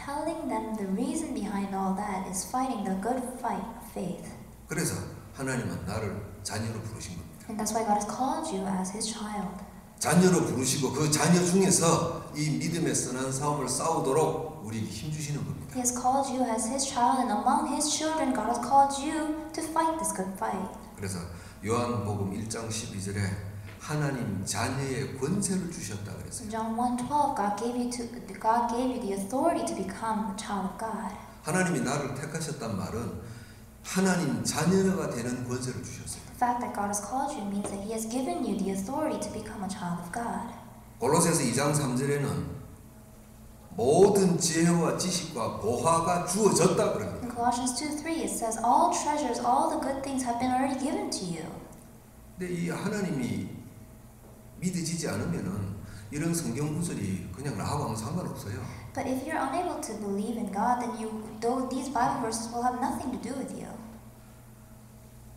telling them the reason behind all that is fighting the good fight of faith. 그래서 하나님은 나를 자녀로 부르신 겁니다. And that's why God has called you as His child. 자녀로 부르시고 그 자녀 중에서 이 믿음의 선한 싸움을 싸우도록 우리에게 힘 주시는 겁니다. He has called you as His child, and among His children, God has called you to fight this good fight. 그래서 요한복음 1장 12절에 하나님 자녀의 권세를 주셨다 그랬어요. In John 1:12, God gave you the authority to become a child of God. 하나님이 나를 택하셨단 말은 하나님 자녀가 되는 권세를 주셨어요. The fact that God has called you means that He has given you the authority to become a child of God. 골로새서 2장 3절에는 모든 지혜와 지식과 보화가 주어졌다 그럽니다. In Colossians 2:3, it says, "All treasures, all the good things have been already given to you." 근데 이 하나님이 믿어지지 않으면은 이런 성경 구절이 그냥 나하고 아무 상관없어요. But if you're unable to believe in God, then these Bible verses will have nothing to do with you.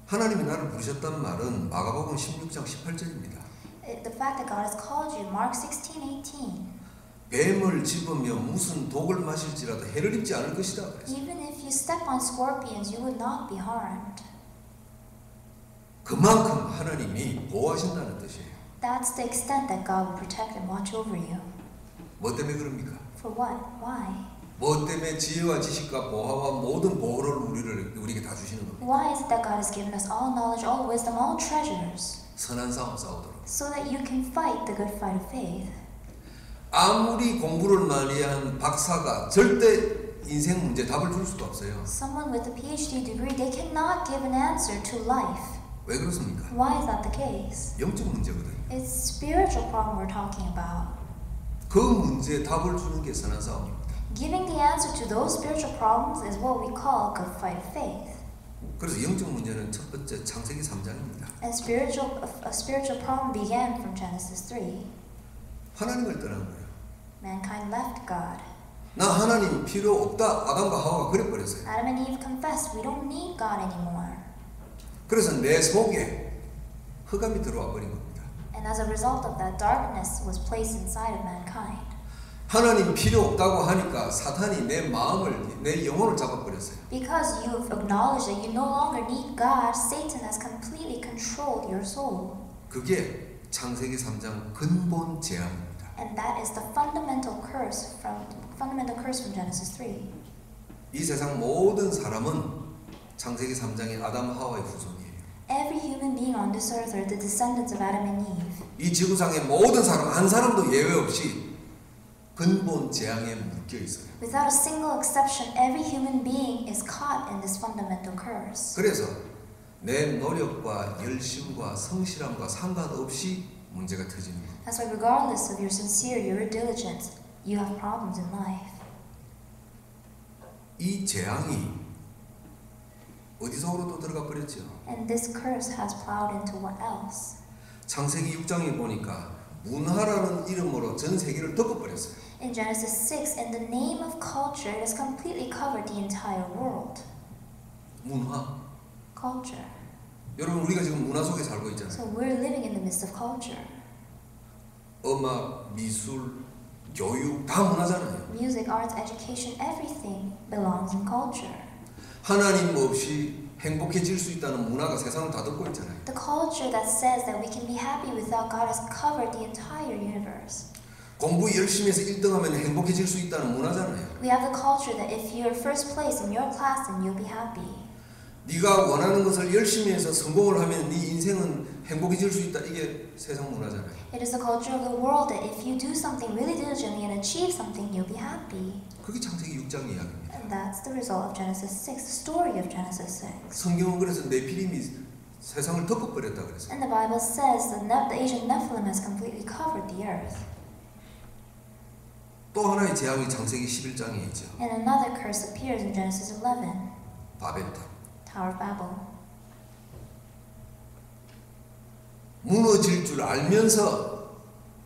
하나님이 나를 부르셨단 말은 마가복음 16장 18절입니다. The fact that God has called you, Mark 16:18. 뱀을 집으며 무슨 독을 마실지라도 해를 입지 않을 것이다 그랬어요. Even if you step on scorpions, you would not be harmed. 그만큼 하나님이 보호하신다는 뜻이에요. That's the extent that God will protect and watch over you. 뭐 때문에 그럽니까? For what? Why? 뭐 때문에 지혜와 지식과 보화와 모든 보호를 우리에게 다 주시는 겁니다. Why is it that God has given us all knowledge, all wisdom, all treasures, 선한 싸움 싸우도록. so that you can fight the good fight of faith? 아무리 공부를 많이 한 박사가 절대 인생 문제 답을 줄 수도 없어요. Someone with a PhD degree, they cannot give an answer to life. 왜 그렇습니까? Why is that the case? 영적 문제거든요. It's spiritual problem we're talking about. 그 문제에 답을 주는 게 선한 싸움입니다. Giving the answer to those spiritual problems is what we call good fight of faith. 그래서 영적 문제는 첫 번째 창세기 3장입니다. And a spiritual problem began from Genesis 3. 하나님을 떠난 거예요. Mankind left God. 나 하나님 필요 없다. 아담과 하와가 그래 버렸어요. Adam and Eve confessed, we don't need God anymore. 그래서 내 속에 흑암이 들어와 버린 겁니다. And as a result of that, darkness was placed inside of mankind. 하나님 필요 없다고 하니까 사탄이 내 마음을, 내 영혼을 잡아버렸어요. Because you've acknowledged that you no longer need God, Satan has completely controlled your soul. 그게 창세기 3장 근본 재앙입니다. And that is the fundamental curse from Genesis 3. 이 세상 모든 사람은 창세기 3장의 아담 하와의 후손이에요. Every human being on this earth are the descendants of Adam and Eve. 이 지구상의 모든 사람 한 사람도 예외 없이 근본 재앙에 묶여 있어요. Without a single exception, every human being is caught in this fundamental curse. 그래서 내 노력과 열심과 성실함과 상관없이 문제가 터지는 거예요. That's why regardless of your sincerity or your diligence, you have problems in life. 이 재앙이 어디서로도 들어가 버렸죠. And this curse has plowed into what else? 창세기 6장에 보니까 문화라는 이름으로 전 세계를 덮어버렸어요. In Genesis 6, in the name of culture, it has completely covered the entire world. 문화. Culture. 여러분 우리가 지금 문화 속에 살고 있잖아요. So we're living in the midst of culture. 음악, 미술, 교육 다 문화잖아요. Music, arts, education, everything belongs in culture. 하나님 없이 행복해질 수 있다는 문화가 세상을 다 덮고 있잖아요. The culture that says that we can be happy without God has covered the entire universe. 공부 열심히 해서 1등하면 행복해질 수 있다는 문화잖아요. We have the culture that if you're first place in your class, then you'll be happy. 네가 원하는 것을 열심히 해서 성공을 하면 네 인생은 행복해질 수 있다. 이게 세상 문화잖아요. It is the culture of the world that if you do something really diligently and achieve something, you'll be happy. 그게 창세기 6장 이야기입니다. And that's the result of Genesis 6, the story of Genesis 6. 성경은 그래서 네피림이 세상을 덮어버렸다 그랬어요. And the Bible says that the ancient Nephilim has completely covered the earth. 또 하나의 재앙이 창세기 11장에 있죠. And another curse appears in Genesis 11, 바벨탑. Tower of Babel. 무너질 줄 알면서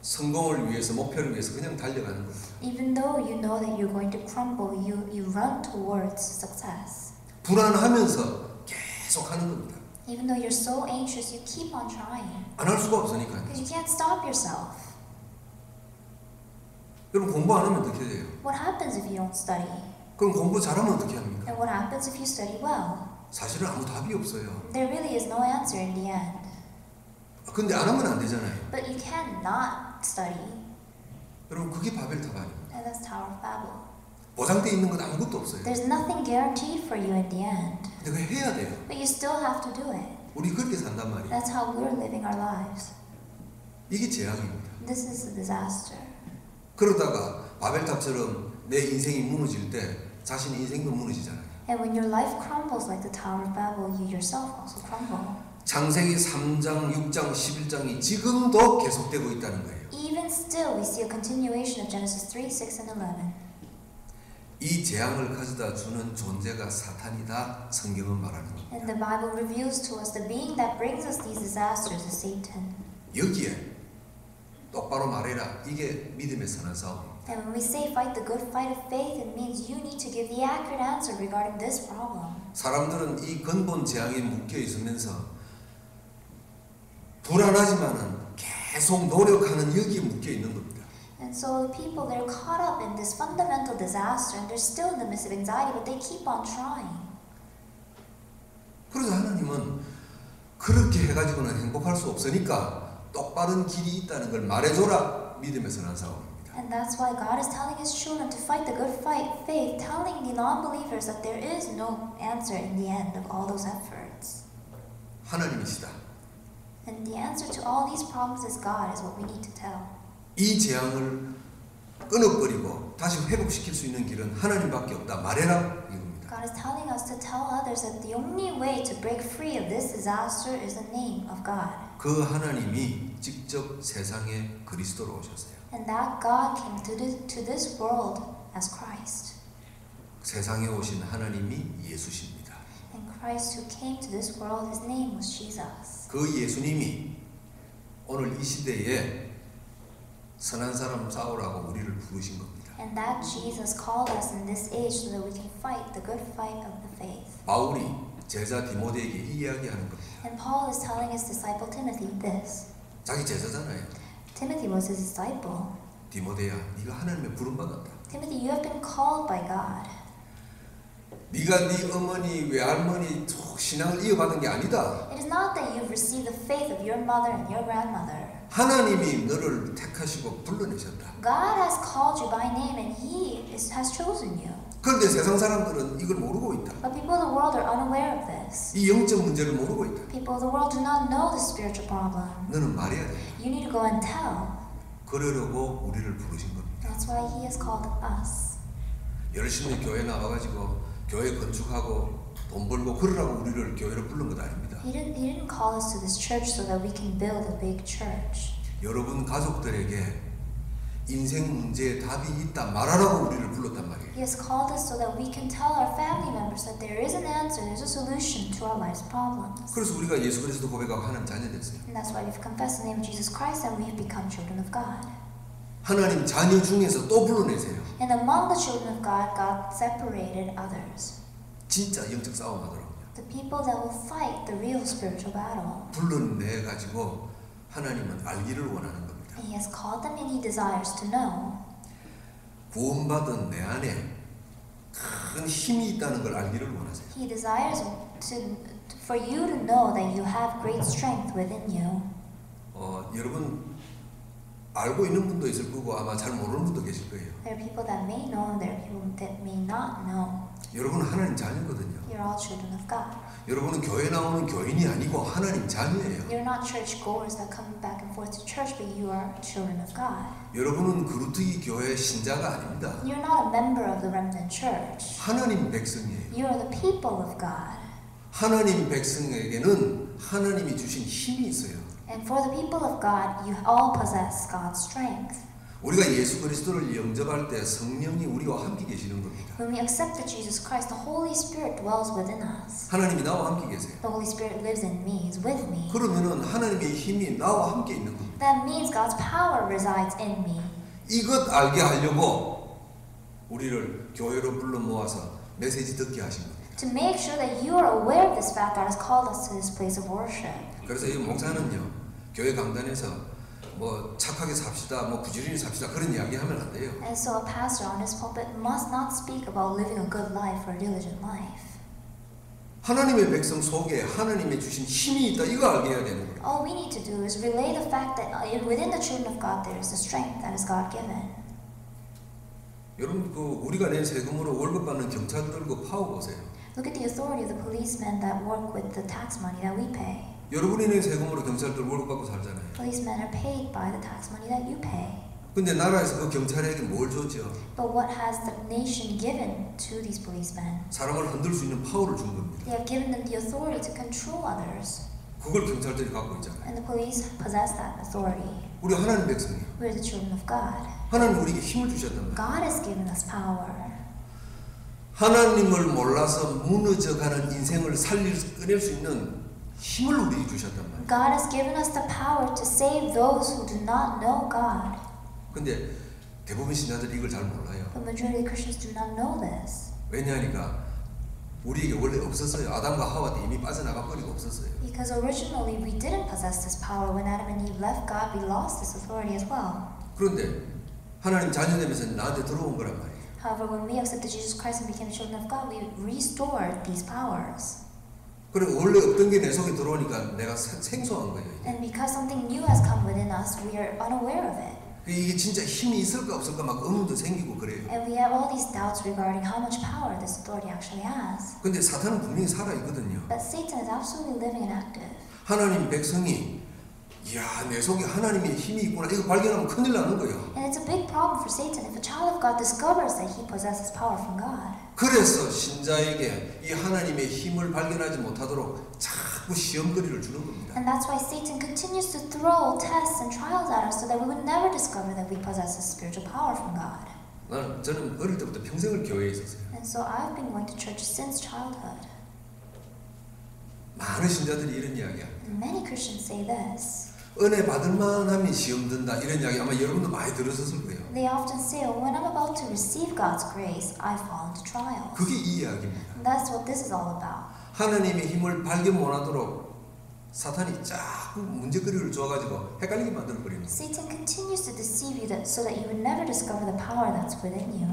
성공을 위해서 목표를 위해서 그냥 달려가는 거예요. Even though you know that you're going to crumble, you run towards success. 불안하면서 계속 하는 겁니다. Even though you're so anxious, you keep on trying. 안 할 수가 없으니까요. Because you can't stop yourself. 그럼 공부 안 하면 어떻게 돼요? What happens if you don't study? 그럼 공부 잘하면 어떻게 합니까? And what happens if you study well? 사실은 아무 답이 없어요. There really is no answer in the end. 근데 안 하면 안 되잖아요. But you cannot study. 여러분 그게 바벨탑 아닙니까? And that's Tower of Babel. 보장되어 있는 건 아무것도 없어요. There's nothing guaranteed for you in the end. 근데 그거 해야 돼요. But you still have to do it. 우리 그렇게 산단 말이에요. That's how we're living our lives. 이게 재앙입니다. This is a disaster. 그러다가 바벨탑처럼 내 인생이 무너질 때 자신의 인생도 무너지잖아요. And when your life crumbles like the Tower of Babel, you yourself also crumble. 창세기 3장, 6장, 11장이 지금도 계속되고 있다는 거예요. Even still, we see a continuation of Genesis 3, 6, and 11. 이 재앙을 가져다 주는 존재가 사탄이다. 성경은 말하는 겁니다. And the Bible reveals to us the being that brings us these disasters is Satan. 여기에 똑바로 말해라. 이게 믿음의 선한 싸움입니다. And when we say fight the good fight of faith, it means you need to give the accurate answer regarding this problem. 사람들은 이 근본 재앙에 묶여 있으면서 불안하지만은 계속 노력하는 여기에 묶여 있는 겁니다. And so the people, they're caught up in this fundamental disaster and they're still in the midst of anxiety, but they keep on trying. 그래서 하나님은 그렇게 해가지고는 행복할 수 없으니까 똑바른 길이 있다는 걸 말해줘라. 믿음의 선한 싸움입니다. And that's why God is telling His children to fight the good fight of faith, telling the non-believers that there is no answer in the end of all those efforts. 하나님이시다. And the answer to all these problems is God, is what we need to tell. 이 재앙을 끊어버리고 다시 회복시킬 수 있는 길은 하나님밖에 없다. 말해라 이겁니다. God is telling us to tell others that the only way to break free of this disaster is the name of God. 그 하나님이 직접 세상에 그리스도로 오셨어요. And that God came to this world as Christ. 세상에 오신 하나님이 예수십니다. And Christ who came to this world, His name was Jesus. 그 예수님이 오늘 이 시대에 선한 사람 싸우라고 우리를 부르신 겁니다. And that Jesus called us in this age so that we can fight the good fight of the faith. 바울이 제자 디모데에게 이 이야기하는 겁니다. And Paul is telling his disciple Timothy this. 자기 제자잖아요. Timothy was his disciple. 디모데야, 네가 하나님의 부름 받았다. Timothy, you have been called by God. 네가 네 어머니, 외할머니 신앙을 이어받은 게 아니다. It is not that you've received the faith of your mother and your grandmother. 하나님이 너를 택하시고 불러내셨다. God has called you by name and He has chosen you. 그런데 세상 사람들은 이걸 모르고 있다. But people of the world are unaware of this. 이 영적 문제를 모르고 있다. People of the world do not know the spiritual problem. 너는 말해야 돼. You need to go and tell. 그러려고 우리를 부르신 겁니다. That's why He has called us. 열심히 교회 나와가지고 교회 건축하고 돈 벌고 그러라고 우리를 교회로 부른 것 아닙니다. He didn't call us to this church so that we can build a big church. 여러분 가족들에게 인생 문제에 답이 있다 말하라고 우리를 불렀단 말이에요. He has called us so that we can tell our family members that there is an answer, there's a solution to our life's problems. 그래서 우리가 예수 그리스도 고백하고 하나님 자녀 됐어요. And that's why we've confessed the name of Jesus Christ and we've become children of God. 하나님 자녀 중에서 또 불러내세요. And among the children of God, God separated others. 진짜 영적 싸움 하더라고요. The people that will fight the real spiritual battle. 불러내가지고 하나님은 알기를 원하는 겁니다. And He has called them and He desires to know. 구원받은 내 안에 큰 힘이 있다는 걸 알기를 원하세요. He desires for you to know that you have great strength within you. 여러분 알고 있는 분도 있을 거고 아마 잘 모르는 분도 계실 거예요. There are people that may know and there are people that may not know. 여러분은 하나님 자녀거든요. You're all children of God. 여러분은 교회 나오는 교인이 아니고 하나님 자녀예요. You're not church goers that come back and forth to church, but you are children of God. 여러분은 그루트기 교회 신자가 아닙니다. You're not a member of the remnant church. 하나님 백성이에요. You are the people of God. 하나님 백성에게는 하나님이 주신 힘이 있어요. And for the people of God, you all possess God's strength. 우리가 예수 그리스도를 영접할 때 성령이 우리와 함께 계시는 겁니다. When we accepted Jesus Christ, the Holy Spirit dwells within us. 하나님이 나와 함께 계세요. The Holy Spirit lives in me, is with me. 그러면은 하나님의 힘이 나와 함께 있는 겁니다. That means God's power resides in me. 이것 알게 하려고 우리를 교회로 불러 모아서 메시지 듣게 하신 겁니다. To make sure that you are aware of this fact, God has called us to this place of worship. 그래서 이 목사는요 교회 강단에서 뭐 착하게 삽시다, 뭐 부지런히 삽시다 그런 이야기하면 안 돼요. And so a pastor on his pulpit must not speak about living a good life or a diligent life. 하나님의 백성 속에 하나님의 주신 힘이 있다. 이거 알게 해야 되는 거예요. All we need to do is relay the fact that within the children of God there is the strength that is God-given. 여러분 우리가 낸 세금으로 월급 받는 경찰들과 파워 보세요. Look at the authority of the policemen that work with the tax money that we pay. 여러분이 낸 세금으로 경찰들 월급 받고 살잖아요. Policemen are paid by the tax money that you pay. 근데 나라에서 그 경찰에게 뭘 줬죠? But what has the nation given to these policemen? 사람을 흔들 수 있는 파워를 준 겁니다. They have given them the authority to control others. 그걸 경찰들이 갖고 있잖아요. And the police possess that authority. 우리 하나님 백성이에요. We're the children of God. 하나님 우리에게 힘을 주셨단 말이에요. God has given us power. 하나님을 몰라서 무너져가는 인생을 꺼낼 수 있는 힘을 우리에게 주셨단 말이에요. God has given us the power to save those who do not know God. 근데 대부분 신자들이 이걸 잘 몰라요. The majority of Christians do not know this. 왜냐하니까 우리에게 원래 없었어요. 아담과 하와 때 이미 빠져나가 버리고 없었어요. Because originally we didn't possess this power. When Adam and Eve left God, we lost this authority as well. 그런데 하나님 자녀 되면서 나한테 들어온 거란 말이에요. However, when we accepted Jesus Christ and became children of God, we restored these powers. 그리고 원래 없던 게 내 속에 들어오니까 내가 생소한 거예요. And because something new has come within us, we are unaware of it. 이게 진짜 힘이 있을까 없을까 막 의문도 생기고 그래요. And we have all these doubts regarding how much power this authority actually has. 근데 사탄은 분명히 살아 있거든요. But Satan is absolutely living and active. 하나님 백성이 이야 내 속에 하나님의 힘이 있구나 이거 발견하면 큰일 나는 거예요. And it's a big problem for Satan if a child of God discovers that he possesses power from God. 그래서 신자에게 이 하나님의 힘을 발견하지 못하도록 자꾸 시험거리를 주는 겁니다. And that's why Satan continues to throw tests and trials at us so that we would never discover that we possess this spiritual power from God. 저는 어릴 때부터 평생을 교회에 있었어요. And so I've been going to church since childhood. 많은 신자들이 이런 이야기야. And many Christians say this. 은혜 받을 만함이 시험 든다 이런 이야기 아마 여러분도 많이 들으셨을 거예요. They often say, oh, when I'm about to receive God's grace, I fall into trials. 그게 이 이야기입니다. And that's what this is all about. 하나님의 힘을 발견 못하도록 사탄이 자꾸 문제거리를 줘가지고 헷갈리게 만들어버리는 거예요. Satan continues to deceive you so that you would never discover the power that's within you.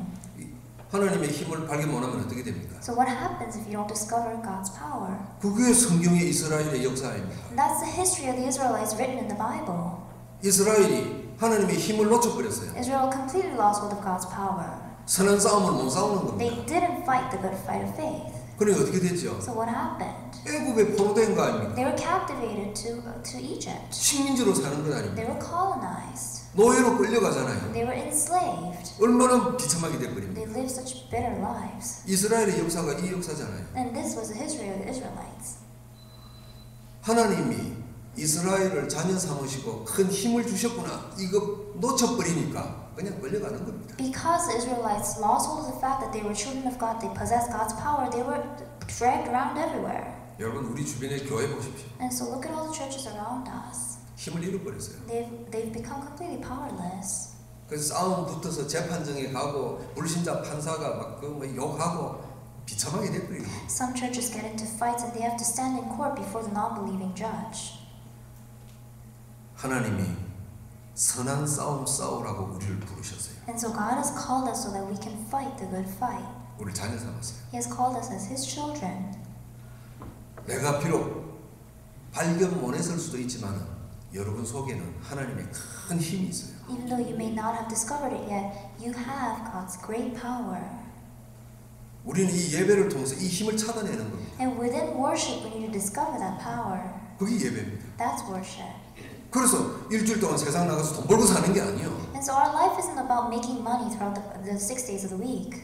하나님의 힘을 발견 못하면 어떻게 됩니까? So what happens if you don't discover God's power? 그게 성경의 이스라엘의 역사입니다. And that's the history of the Israelites written in the Bible. 이스라엘이 하나님의 힘을 놓쳐버렸어요. Israel completely lost hold of God's power. 선한 싸움을 못 싸우는 겁니다. They didn't fight the good fight of faith. 그러니 어떻게 됐죠? So what happened? 애굽에 포로된 거 아닙니까? They were captivated to Egypt. 식민지로 사는 것 아닙니까? They were colonized. 노예로 끌려가잖아요. They were enslaved. 얼마나 비참하게 돼버립니까? They lived such bitter lives. 이스라엘의 역사가 이 역사잖아요. And this was the history of the Israelites. 하나님이 이스라엘을 자녀 삼으시고 큰 힘을 주셨구나 이거 놓쳐버리니까 그냥 끌려가는 겁니다. Because the Israelites lost hold of the fact that they were children of God, they possessed God's power, they were dragged around everywhere. 여러분 우리 주변의 교회 보십시오. And so look at all the churches around us. 힘을 잃어버렸어요. They've become completely powerless. 그래서 싸움 붙어서 재판정에 가고 불신자 판사가 막 욕하고 비참하게 돼버려요. Some churches get into fights and they have to stand in court before the non-believing judge. 하나님이 선한 싸움 싸우라고 우리를 부르셨어요. And so God has called us so that we can fight the good fight. 우리를 자녀 삼았어요. He has called us as His children. 내가 비록 발견 못했을 수도 있지만 여러분 속에는 하나님의 큰 힘이 있어요. Even though you may not have discovered it yet, you have God's great power. 우리는 이 예배를 통해서 이 힘을 찾아내는 겁니다. And within worship, we need to discover that power. 그게 예배입니다. That's worship. 그래서 일주일 동안 세상 나가서 돈 벌고 사는 게 아니에요. And so our life isn't about making money throughout the 6 days of the week.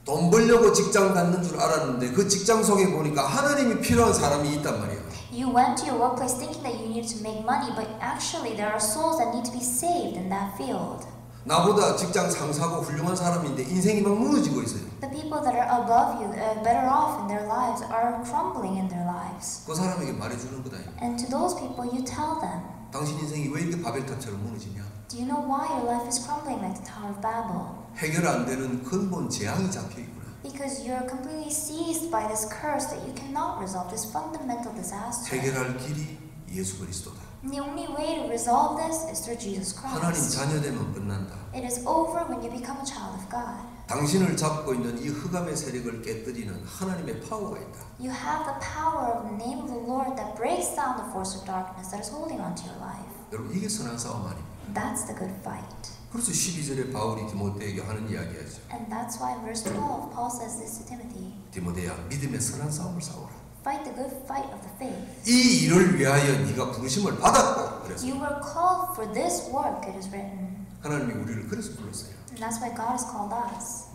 돈 벌려고 직장 갖는 줄 알았는데 그 직장 속에 보니까 하나님이 필요한 사람이 있단 말이에요. You went to your workplace thinking that you needed to make money, but actually there are souls that need to be saved in that field. 나보다 직장 상사고 훌륭한 사람인데 인생이 막 무너지고 있어요. The people that are above you, better off in their lives, are crumbling in their lives. 그 사람에게 말해주는 거다. And to those people, you tell them, 당신 인생이 왜 이렇게 바벨탑처럼 무너지냐? do you know why your life is crumbling like the Tower of Babel? 해결 안 되는 근본 재앙이 잡혀 있구나. Because you're completely seized by this curse that you cannot resolve, this fundamental disaster. 해결할 길이 예수 그리스도다. And the only way to resolve this is through Jesus 하나님 Christ. 자녀되면 끝난다. It is over when you become a child of God. 당신을 잡고 있는 이 흑암의 세력을 깨뜨리는 하나님의 파워가 있다. You have the power of the name of the Lord that breaks down the force of darkness that is holding on to your life. 여러분 이게 선한 싸움 아닙니까? That's the good fight. 그래서 12절에 바울이 디모데에게 하는 이야기하죠. And that's why in verse 12 Paul says this to Timothy. 디모데야 믿음의 선한 싸움을 싸워라. Fight the good fight of the faith. 이 일을 위하여 네가 부르심을 받았고 그래서 You were called for this work, it is written. 하나님이 우리를 그래서 불렀어요. And that's why God has called us.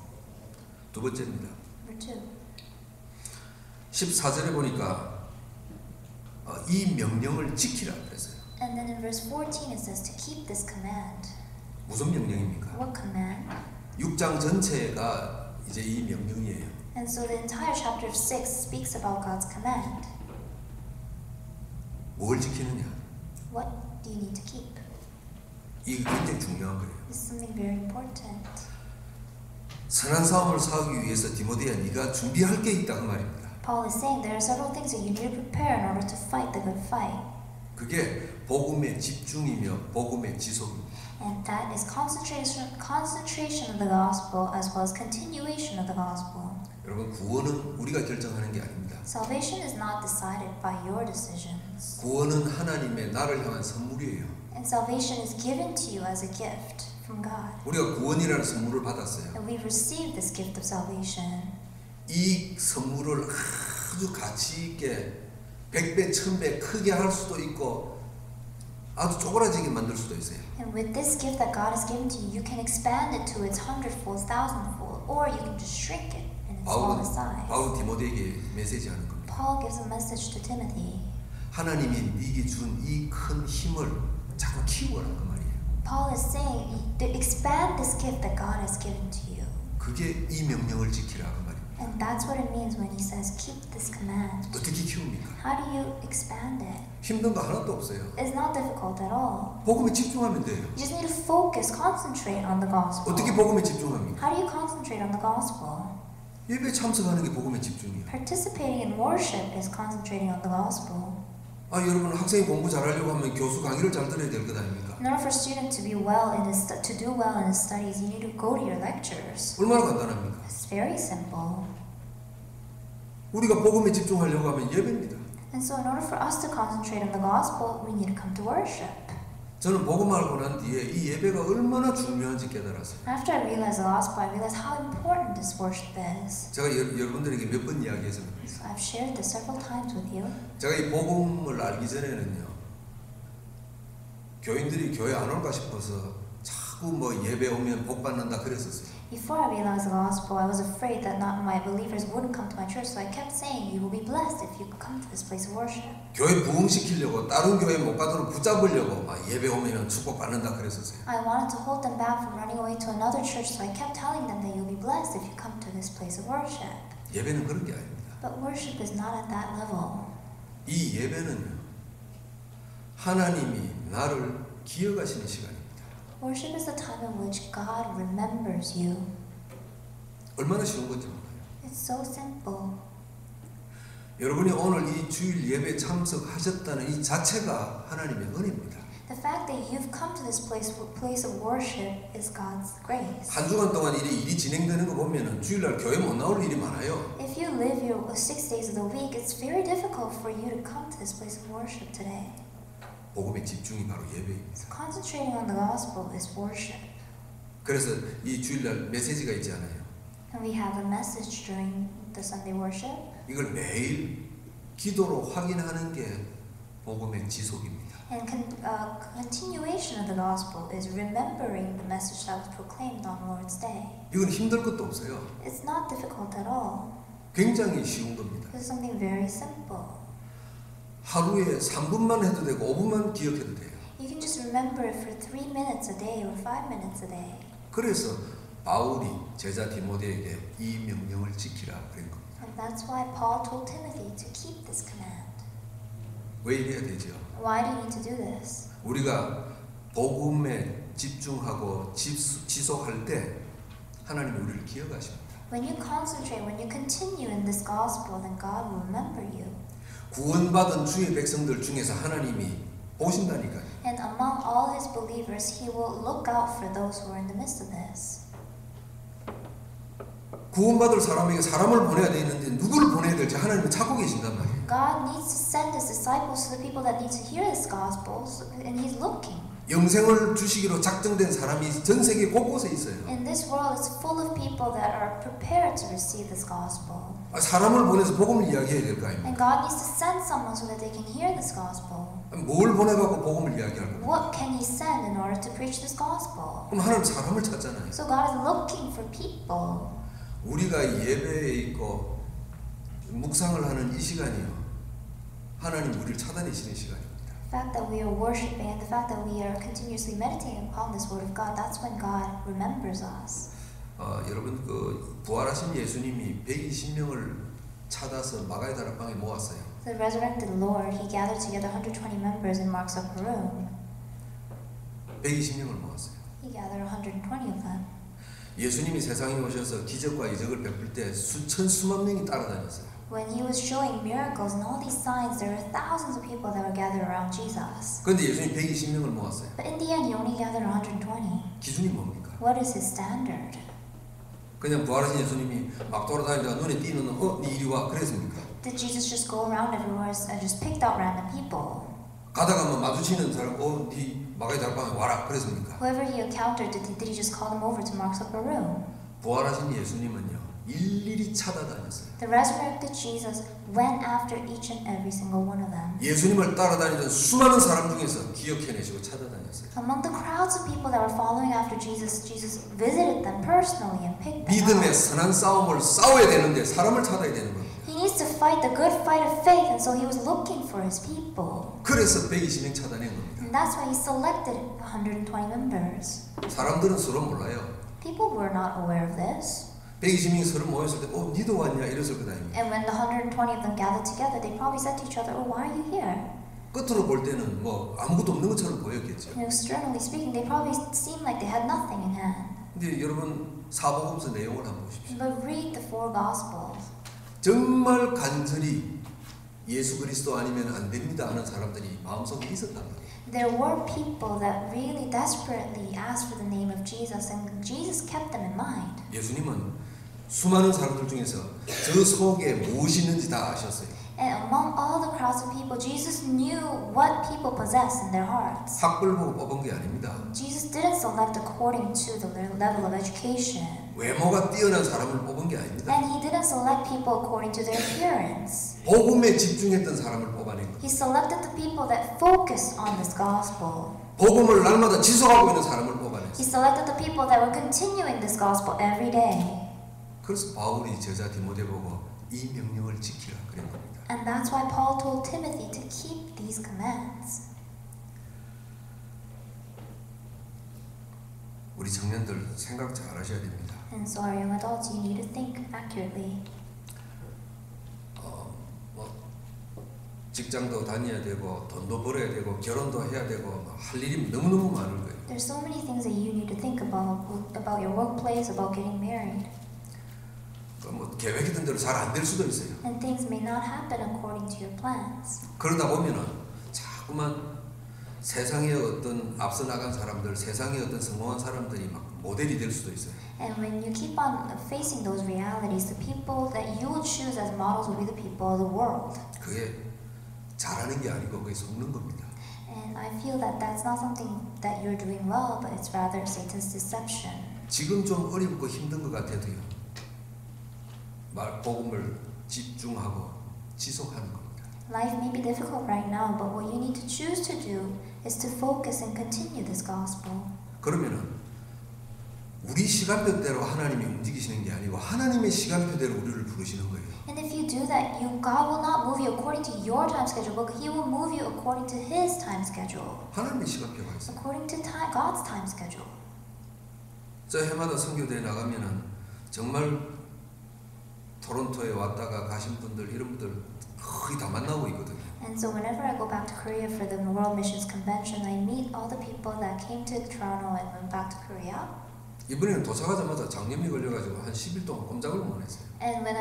두 번째입니다. Number 2. 14절에 보니까 이 명령을 지키라 그랬어요. And then in verse 14 it says to keep this command. 무슨 명령입니까? What command? 6장 전체가 이제 이 명령이에요. And so the entire chapter of 6 speaks about God's command. 뭘 지키느냐? What do you need to keep? 이게 굉장히 중요한 거예요. This is something very important. 선한 싸움을 싸우기 위해서 디모데야 네가 준비할 게 있다 그 말입니다. Paul is saying there are several things that you need to prepare in order to fight the good fight. 그게 복음의 집중이며 복음의 지속입니다. And that is concentration of the gospel as well as continuation of the gospel. 여러분 구원은 우리가 결정하는 게 아닙니다. Salvation is not decided by your decisions. 구원은 하나님의 나를 향한 선물이에요. And salvation is given to you as a gift from God. 우리가 구원이라는 선물을 받았어요. And we've received this gift of salvation. 이 선물을 아주 가치 있게 100배, 1000배 크게 할 수도 있고 아주 쪼그라지게 만들 수도 있어요. And with this gift that God has given to you, you can expand it to its hundredfold, thousandfold, or you can just shrink it in its smallest size. 바울은 디모데에게 메시지하는 겁니다. Paul gives a message to Timothy. 하나님이 네게 준 이 큰 힘을 자꾸 키워라 그 말이에요. Paul is saying to expand this gift that God has given to you. 그게 이 명령을 지키라 그 말이에요. And that's what it means when he says keep this command. 어떻게 키웁니까? How do you expand it? 힘든 거 하나도 없어요. It's not difficult at all. 복음에 집중하면 돼요. You just need to focus, concentrate on the gospel. 어떻게 복음에 집중합니까? How do you concentrate on the gospel? 예배 참석하는 게 복음의 집중이에요. Participating in worship is concentrating on the gospel. 여러분 학생이 공부 잘하려고 하면 교수 강의를 잘 들어야 될 것 아닙니까? In order for a student to be well in his to do well in his studies, you need to go to your lectures. 얼마나 간단합니까? It's very simple. 우리가 복음에 집중하려고 하면 예배입니다. And so in order for us to concentrate on the gospel, we need to come to worship. 저는 복음 알고 난 뒤에 이 예배가 얼마나 중요한지 깨달았어요. After I realized the gospel, I realized how important this worship is. 제가 여러분들에게 몇 번 이야기했습니다. So I've shared this several times with you. 제가 이 복음을 알기 전에는요, 교인들이 교회 안 올까 싶어서 자꾸 뭐 예배 오면 복 받는다 그랬었어요. Before I realized the gospel, I was afraid that not my believers wouldn't come to my church, so I kept saying, "You will be blessed if you come to this place of worship." 교회 부흥시키려고 다른 교회 못 가도록 붙잡으려고 막 예배 오면 축복 받는다 그랬었어요. I wanted to hold them back from running away to another church, so I kept telling them that you'll be blessed if you come to this place of worship. 예배는 그런 게 아닙니다. But worship is not at that level. 이 예배는요, 하나님이 나를 기억하시는 시간입니다. Worship is the time in which God remembers you. 얼마나 쉬운 건지 몰라요. It's so simple. 여러분이 오늘 이 주일 예배 참석하셨다는 이 자체가 하나님의 은혜입니다. The fact that you've come to this place of worship is God's grace. 한 주간 동안 일이 진행되는 거 보면은 주일날 교회 못 나올 일이 많아요. If you live here 6 days of the week, it's very difficult for you to come to this place of worship today. 복음의 집중이 바로 예배입니다. So concentrating on the gospel is worship. 그래서 이 주일날 메시지가 있지 않아요. And we have a message during the Sunday worship. 이걸 매일 기도로 확인하는 게 복음의 지속입니다. And continuation of the gospel is remembering the message that was proclaimed on Lord's Day. 이건 힘들 것도 없어요. It's not difficult at all. 굉장히 쉬운 겁니다. It's something very simple. 하루에 3분만 해도 되고 5분만 기억해도 돼요. You can just remember it for 3 minutes a day or 5 minutes a day. 그래서 바울이 제자 디모데에게 이 명령을 지키라 그런 겁니다. And that's why Paul told Timothy to keep this command. 왜 이래야 되죠? Why do you need to do this? 우리가 복음에 집중하고 지속할 때 하나님이 우리를 기억하십니다. When you concentrate, when you continue in this gospel, then God will remember you. 구원받은 주의 백성들 중에서 하나님이 보신다니까요. And among all his believers, he will look out for those who are in the midst of this. 구원받을 사람에게 사람을 보내야 되는데 누구를 보내야 될지 하나님은 찾고 계신단 말이에요. God needs to send his disciples to the people that need to hear his gospel, and he's looking. 영생을 주시기로 작정된 사람이 전 세계 곳곳에 있어요. And this world is full of people that are prepared to receive this gospel. 사람을 보내서 복음을 이야기해야 될 거 아닙니까? And God needs to send someone so that they can hear this gospel. 뭘 보내갖고 복음을 이야기할 겁니까? What can he send in order to preach this gospel? 그럼 하나님 사람을 찾잖아요. So God is looking for people. 우리가 예배에 있고 묵상을 하는 이 시간이요, 하나님 우리를 찾아내시는 시간입니다. The fact that we are worshiping and the fact that we are continuously meditating upon this word of God, that's when God remembers us. 여러분 그 부활하신 예수님이 120명을 찾아서 마가의 다락방에 모았어요. The resurrected Lord, he gathered together 120 members in Mark's upper room. 120명을 모았어요. He gathered 120 of them. 예수님이 세상에 오셔서 기적과 이적을 베풀 때 수만 명이 따라다녔어요. When he was showing miracles and all these signs, there were thousands of people that were gathered around Jesus. 그런데 예수님 120명을 모았어요. But in the end, he only gathered 120. 기준이 뭡니까? What is his standard? 그냥 부활하신 예수님이 막 돌아다니다가 눈에 띄는 네 이리 와 그랬습니까? Did Jesus just go around everywhere and just picked out random people? 가다가 뭐 마주치는 사람 네 마가의 다락방에 와라 그랬습니까? Whoever he encountered, did he just call them over to Mark's upper room? 부활하신 예수님은요 일일이 찾아다녔어요. The resurrected Jesus went after each and every single one of them. 예수님을 따라다니던 수많은 사람 중에서 기억해내시고 찾아다녔어요. Among the crowds of people that were following after Jesus, Jesus visited them personally and picked them 믿음의 out. 선한 싸움을 싸워야 되는데 사람을 찾아야 되는 겁니다. He needs to fight the good fight of faith, and so he was looking for his people. 그래서 120명 찾아낸 겁니다. And that's why he selected 120 members. 사람들은 서로 몰라요. People were not aware of this. 120명이 서로 모였을 때 니도 왔냐 이랬을 거다. And when the 120 of them gathered together, they probably said to each other, "Oh, why are you here?" 끝으로 볼 때는 뭐 아무것도 없는 것처럼 보였겠죠. Externally speaking, they probably seemed like they had nothing in hand. 근데 여러분 사복음서 내용을 한번 보십시오. But read the four Gospels. 정말 간절히 예수 그리스도 아니면 안 됩니다 하는 사람들이 마음속에 있었단 말이에요. There were people that really desperately asked for the name of Jesus, and Jesus kept them in mind. 예수님은 수많은 사람들 중에서 저 속에 무엇이 있는지 다 아셨어요. And among all the crowds of people, Jesus knew what people possessed in their hearts. 학벌 보고 뽑은 게 아닙니다. Jesus didn't select according to the level of education. 외모가 뛰어난 사람을 뽑은 게 아닙니다. And he didn't select people according to their appearance. 복음에 집중했던 사람을 뽑아낸 거예요. He selected the people that focused on this gospel. 복음을 날마다 지속하고 있는 사람을 He 뽑아냈어요. selected the people that were continuing this gospel every day. 그래서 바울이 제자 디모데 보고 이 명령을 지키라 그런 겁니다. And that's why Paul told Timothy to keep these commands. 우리 청년들 생각 잘 하셔야 됩니다. And so our young adults, you need to think accurately. 직장도 다녀야 되고 돈도 벌어야 되고 결혼도 해야 되고 할 일이 너무너무 많을 거예요. There's so many things that you need to think about your workplace, about getting married. 뭐 계획했던 대로 잘 안 될 수도 있어요. And things may not happen according to your plans. 그러다 보면은 자꾸만 세상의 어떤 앞서 나간 사람들, 세상의 어떤 성공한 사람들이 막 모델이 될 수도 있어요. And when you keep on facing those realities, the people that you will choose as models will be the people of the world. 그게 잘하는 게 아니고 그게 속는 겁니다. And I feel that that's not something that you're doing well, but it's rather Satan's deception. 지금 좀 어렵고 힘든 것 같아도요. 복음을 집중하고 지속하는 겁니다. Life may be difficult right now, but what you need to choose to do is to focus and continue this gospel. 그러면은 우리 시간표대로 하나님이 움직이시는 게 아니고 하나님의 시간표대로 우리를 부르시는 거예요. And if you do that, God will not move you according to your time schedule, but He will move you according to His time schedule. 하나님의 시간표가 있어요. According to God's time schedule. 저 해마다 선교대에 나가면은 정말 토론토에 왔다가 가신 분들 이런 분들 거의 다 만나고 있거든요. And so whenever I go back to Korea for the World Missions Convention, I meet all the people that came to Toronto and went back to Korea. 이번에는 도착하자마자 장염이 걸려가지고 한 10일 동안 꼼짝을 못 했어요. And when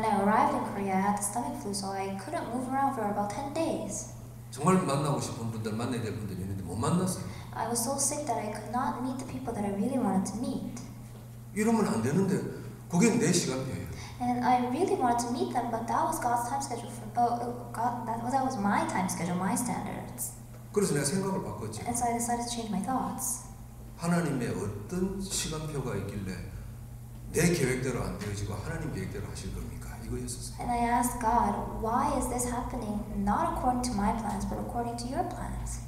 I arrived in Korea, I had the stomach flu, so I couldn't move around for about 10 days. 정말 만나고 싶은 분들, 만나야 될 분들이 있는데 못 만났어요. I was so sick that I could not meet the people that I really wanted to meet. 이러면 안 되는데 그게 내 시간표예요. And I really wanted to meet them, but that was God's time schedule. That was my time schedule, my standards. 그래서 내가 생각을 바꿨지. And so I decided to change my thoughts. 하나님의 어떤 시간표가 있길래 내 계획대로 안 되어지고 하나님 계획대로 하실 겁니까? 이거였었어요. And I asked God, why is this happening not according to my plans, but according to your plans?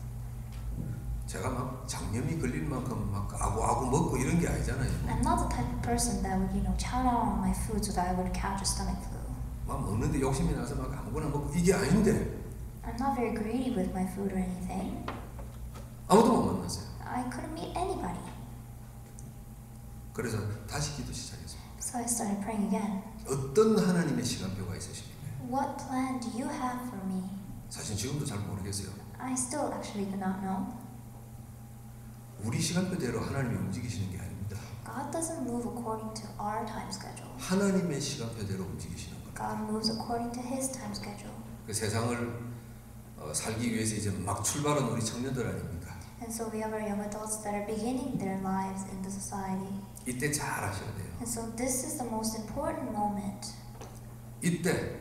제가 막 장염이 걸릴 만큼 막 아구아구 먹고 이런 게 아니잖아요. I'm not the type of person that would, chow down on my food so that I would catch a stomach flu. 막 먹는데 욕심이 나서 막 아무거나 먹고 이게 아닌데 I'm not very greedy with my food or anything. 아무도 못 만났어요. I couldn't meet anybody. 그래서 다시 기도 시작했어요. So I started praying again. 어떤 하나님의 시간표가 있으십니까? What plan do you have for me? 사실 지금도 잘 모르겠어요. I still actually do not know. 우리 시간표대로 하나님이 움직이시는 게 아닙니다. God doesn't move according to our time schedule. 하나님의 시간표대로 움직이시는 겁니다. God moves according to His time schedule. 그 세상을 살기 위해서 이제 막 출발한 우리 청년들 아닙니까? And so we have our young adults that are beginning their lives in the society. 이때 잘 하셔야 돼요. And so this is the most important moment. 이때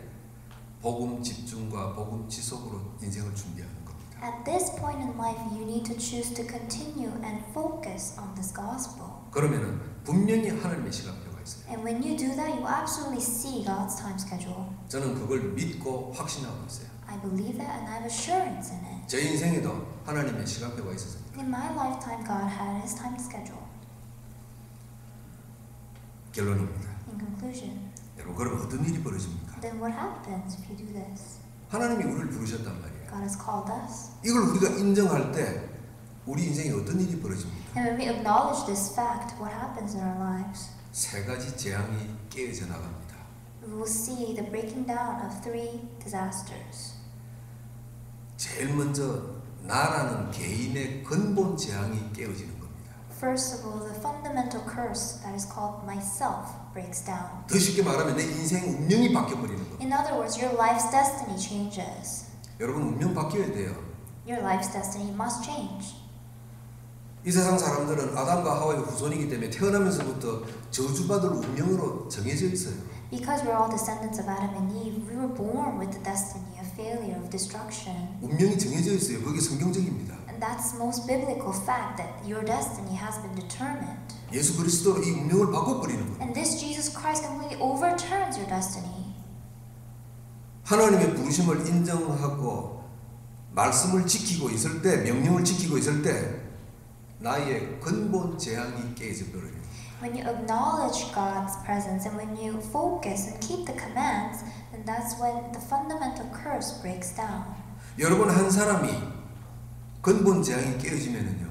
복음 집중과 복음 지속으로 인생을 준비하는 겁니다. At this point in life, you need to choose to continue and focus on this gospel. 그러면은 분명히 하나님의 시간표가 있어요. And when you do that, you absolutely see God's time schedule. 저는 그걸 믿고 확신하고 있어요. I believe that and I have assurance in it. 제 인생에도 하나님의 시간표가 있어서 In my lifetime, God had His time schedule. 결론입니다. In conclusion, 여러분 그럼 어떤 일이 벌어집니까? then what happens if you do this? 하나님이 우리를 부르셨단 말이에요. God has called us. 이걸 우리가 인정할 때 우리 인생에 어떤 일이 벌어집니까? And when we acknowledge this fact, what happens in our lives? 세 가지 재앙이 깨어져 나갑니다. We will see the breaking down of 3 disasters. 제일 먼저 나라는 개인의 근본 재앙이 깨어지는 겁니다. First of all, the fundamental curse that is called myself breaks down. 더 쉽게 말하면 내 인생 운명이 바뀌어버리는 겁니다. In other words, your life's destiny changes. 여러분 운명 바뀌어야 돼요. Your life's destiny must change. 이 세상 사람들은 아담과 하와의 후손이기 때문에 태어나면서부터 저주받을 운명으로 정해져 있어요. Because we're all descendants of Adam and Eve, we were born with the destiny of failure, of destruction. 운명이 정해져 있어요. 그게 성경적입니다. And that's the most biblical fact that your destiny has been determined. 예수 그리스도로 이 운명을 바꿔버리는 거예요. And this Jesus Christ completely overturns your destiny. 하나님의 부르심을 인정하고 말씀을 지키고 있을 때, 명령을 지키고 있을 때 나의 근본 재앙이 깨져 버려요. When you acknowledge God's presence and when you focus and keep the commands, then that's when the fundamental curse breaks down. 여러분 한 사람이 근본 재앙이 깨어지면은요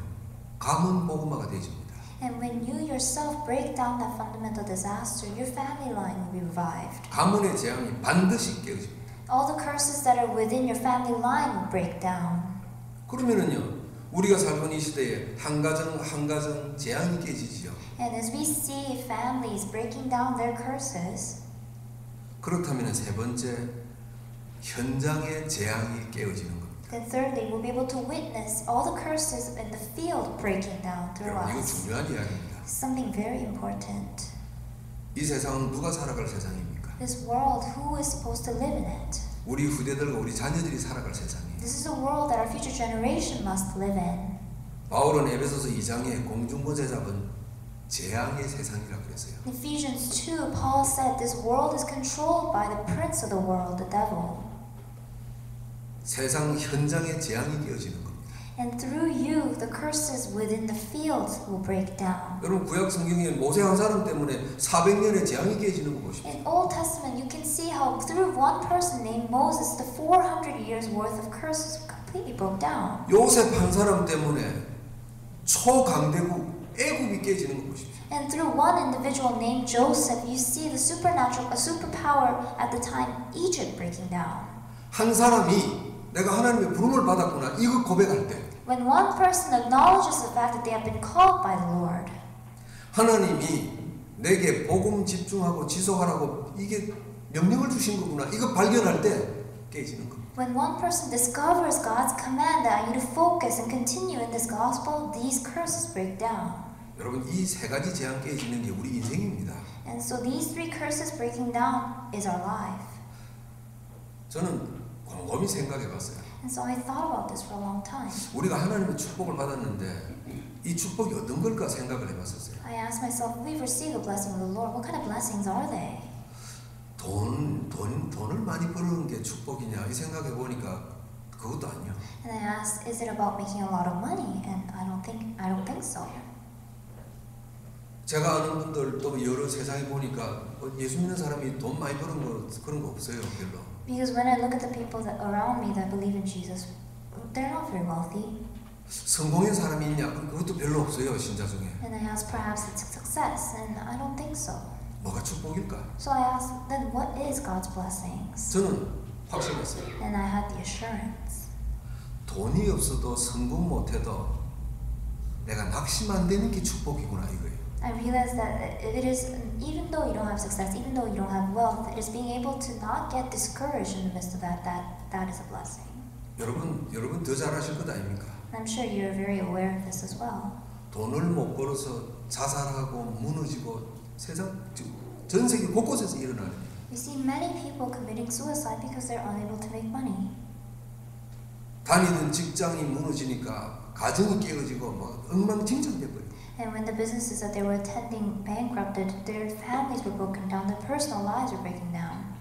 가문 복음화가 되어집니다. And when you yourself break down that fundamental disaster, your family line will be revived. 가문의 재앙이 반드시 깨어집니다. All the curses that are within your family line will break down. 그러면은요 우리가 살고 있는 이 시대에 한 가정 한 가정 재앙이 깨지지요. And as we see families breaking down their curses, 그렇다면 세 번째 현장의 재앙이 깨어지는 겁니다. then thirdly, we'll be able to witness all the curses in the field breaking down through 여러분 이거 us. 중요한 이야기입니다. Something very important. 이 세상은 누가 살아갈 세상입니까? This world, who is supposed to live in it? 우리 후대들과 우리 자녀들이 살아갈 세상이에요. This is a world that our future generation must live in. 바울은 에베소서 2장에 공중보제 잡은 재앙의 세상이라고 그랬어요. In Ephesians 2, Paul said this world is controlled by the prince of the world, the devil. 세상 현장의 재앙이 깨어지는 겁니다. And through you, the curses within the fields will break down. 여러분 구약 성경에 모세 한 사람 때문에 400년의 재앙이 깨지는 거 보십시오. In Old Testament, you can see how through one person named Moses, the 400 years worth of curses completely broke down. 요셉 한 사람 때문에 초강대국 애굽이 깨지는 거 보십시오. And through one individual named Joseph, you see the supernatural, a superpower at the time, Egypt breaking down. 한 사람이 내가 하나님의 부름을 받았구나 이거 고백할 때 When one person acknowledges the fact that they have been called by the Lord, 하나님이 내게 복음 집중하고 지속하라고 이게 명령을 주신 거구나 이거 발견할 때 깨지는 겁니다. When one person discovers God's command that I need to focus and continue in this gospel, these curses break down. 여러분 이 세 가지 재앙 깨지는 게 우리 인생입니다. And so these three curses breaking down is our life. 저는 곰곰이 생각해봤어요. And so I thought about this for a long time. 우리가 하나님의 축복을 받았는데 이 축복이 어떤 걸까 생각을 해봤었어요. I asked myself, if we've received the blessing of the Lord, what kind of blessings are they? 돈을 많이 버는 게 축복이냐 이 생각해 보니까 그것도 아니야. And I asked, is it about making a lot of money? And I don't think so. 제가 아는 분들 또 여러 세상에 보니까 예수 믿는 사람이 돈 많이 버는 거 그런 거 없어요 별로. Because when I look at the people that around me that believe in Jesus, they're not very wealthy. 성공한 사람이 있냐 그것도 별로 없어요 신자 중에. And I asked, perhaps it's success, and I don't think so. 뭐가 축복일까? So I asked, then what is God's blessings? 저는 확신했어요. And I had the assurance. 돈이 없어도 성공 못해도 내가 낙심 안 되는 게 축복이구나 이거예요. I realized that it is, even though you don't have success, even though you don't have wealth, it is being able to not get discouraged in the midst of that is a blessing. 여러분 더 잘하실 것 아닙니까? And I'm sure you're very aware of this as well. 돈을 못 벌어서 자살하고 무너지고 세상 전 세계 곳곳에서 일어나는. You see many people committing suicide because they're unable to make money. 다니던 직장이 무너지니까 가정이 깨어지고 막 엉망진창 돼버려. And when the businesses that they were attending bankrupted, their families were broken down, their personal lives were breaking down.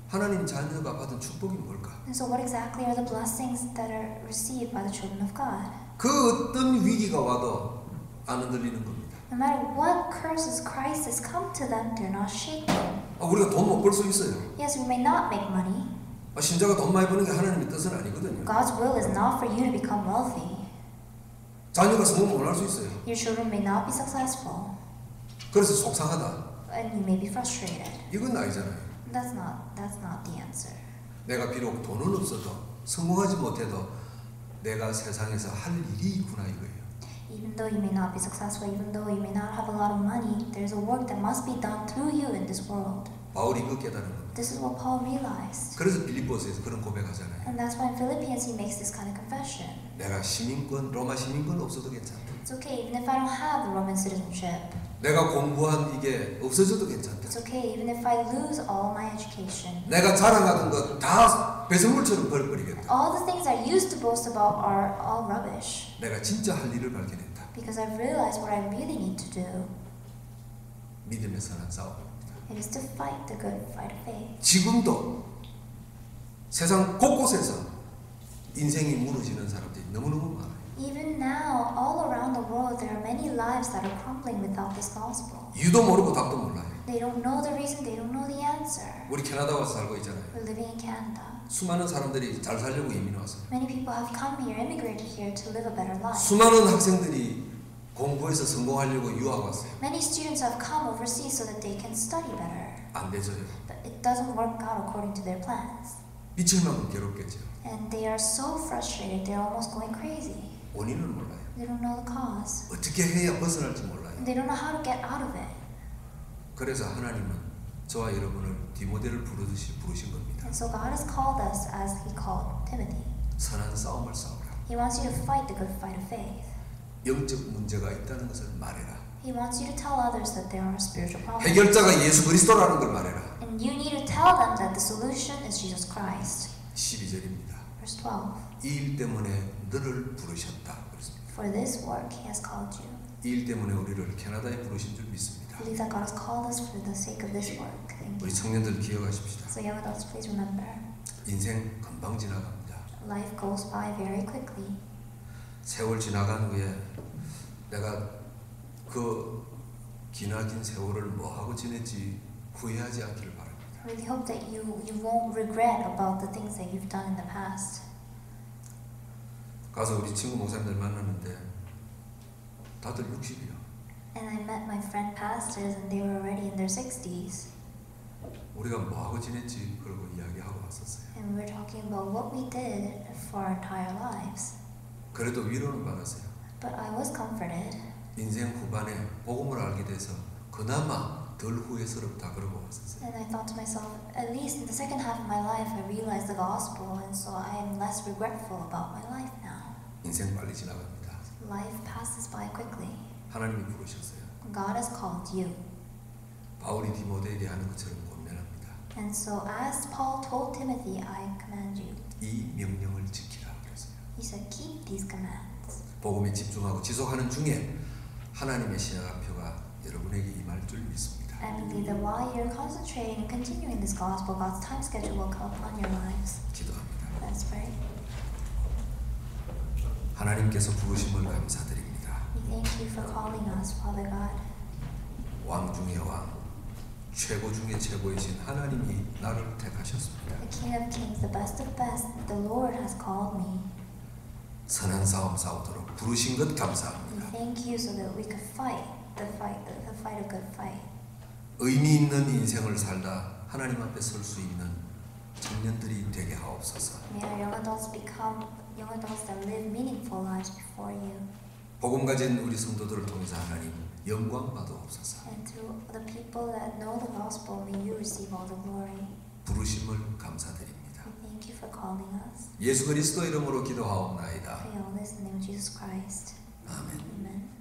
하나님 자녀가 받은 축복이 뭘까? And so what exactly are the blessings that are received by the children of God? 그 어떤 위기가 와도 안 흔들리는 겁니다. No matter what curses, crisis come to them, they're not shaken. 우리가 돈 못 벌 수 있어요. Yes, we may not make money. 신자가 돈 많이 버는 게 하나님의 뜻은 아니거든요. God's will is not for you to become wealthy. 자녀가 성공 못 할 수 있어요. Your children may not be successful, 그래서 속상하다. and you may be frustrated. 이건 아니잖아요. That's not the answer. 내가 비록 돈은 없어도 성공하지 못해도 내가 세상에서 할 일이 있구나 이거예요. Even though you may not be successful, even though you may not have a lot of money, there's a work that must be done through you in this world. 바울이 그 깨달은 겁니다. This is what Paul realized. 그래서 빌립보서에서 그런 고백하잖아요. And that's why in Philippians he makes this kind of confession. 내가 시민권, 로마 시민권 없어도 괜찮다. It's okay even if I don't have the Roman citizenship. 내가 공부한 이게 없어져도 괜찮다. It's okay even if I lose all my education. 내가 자랑하던 거 다 배설물처럼 버려버리겠다. All the things I used to boast about are all rubbish. 내가 진짜 할 일을 발견했다. Because I've realized what I really need to do. 믿음의 선한 싸움. It is to fight the good fight of faith. 지금도 세상 곳곳에서 인생이 무너지는 사람들이 너무너무 많아요. Even now, all around the world, there are many lives that are crumbling without this gospel. 이유도 모르고 답도 몰라요. They don't know the reason, they don't know the answer. 우리 캐나다 와서 살고 있잖아요. We're living in Canada. 수많은 사람들이 잘 살려고 이민 왔어요. Many people have come here, immigrated here to live a better life. 수많은 학생들이 공부해서 성공하려고 유학 왔어요. Many students have come overseas so that they can study better. 안 되져요. But it doesn't work out according to their plans. 미칠 만큼 괴롭겠죠. And they are so frustrated, they're almost going crazy. 원인을 몰라요. They don't know the cause. 어떻게 해야 벗어날지 몰라요. They don't know how to get out of it. 그래서 하나님은 저와 여러분을 디모데를 부르듯이 부르신 겁니다. And so God has called us as He called Timothy. 선한 싸움을 싸우라. He wants you to fight the good fight of faith. 영적 문제가 있다는 것을 말해라. He wants you to tell others that there are spiritual problems. 해결자가 예수 그리스도라는 걸 말해라. And you need to tell them that the solution is Jesus Christ. 12절입니다. Verse 12. 이 일 때문에 너를 부르셨다. 그랬습니다. For this work He has called you. 이 일 때문에 우리를 캐나다에 부르신 줄 믿습니다. I believe that God has called us for the sake of this work. Thank 우리 you. 청년들 기억하십시다. So young adults, please remember, 인생 금방 지나갑니다. life goes by very quickly. 세월 지나간 후에 내가 그 기나긴 세월을 뭐 하고 지냈지 후회하지 않기를 바랍니다. I really hope that you won't regret about the things that you've done in the past. 가서 우리 친구 목사님들 만났는데 다들 60이요. And I met my friend pastors and they were already in their 60s. 우리가 뭐 하고 지냈지 그러고 이야기하고 왔었어요. And we were talking about what we did for our entire lives. 그래도 위로는 받았어요. But I was comforted. 인생 후반에 복음을 알게 돼서 그나마 덜 후회스럽다 그러고 왔었어요. And I thought to myself, at least in the second half of my life, I realized the gospel, and so I am less regretful about my life now. 인생 빨리 지나갑니다. Life passes by quickly. 하나님이 부르셨어요. God has called you. 바울이 디모데에게 하는 것처럼 권면합니다. And so as Paul told Timothy, I command you. 이 명령을 지키라 그랬어요. He said, keep these commands. 복음에 집중하고 지속하는 중에 하나님의 신학표가 여러분에게 임할 줄 믿습니다. I believe that while you're concentrating and continuing this gospel, God's time schedule will come upon your lives. 기도합니다. Let's pray. 하나님께서 부르심을 감사드립니다. We thank you for calling us, Father God. 왕 중의 왕, 최고 중의 최고이신 하나님이 나를 택하셨습니다. The King of Kings, the best of best, the Lord has called me. 선한 싸움 싸우도록 부르신 것 We 감사합니다. thank you so that we could fight the fight a good fight. 의미 있는 인생을 살다 하나님 앞에 설 수 있는 청년들이 되게 하옵소서. May our young adults become young adults that live meaningful lives before you. 복음 가진 우리 성도들을 통해서 하나님 영광 받으옵소서. And through the people that know the gospel, may you receive all the glory. 부르심을 감사드립니다. We thank you for calling us. 예수 그리스도 이름으로 기도하옵나이다. Pray all this in the name of Jesus Christ. 아멘. Amen.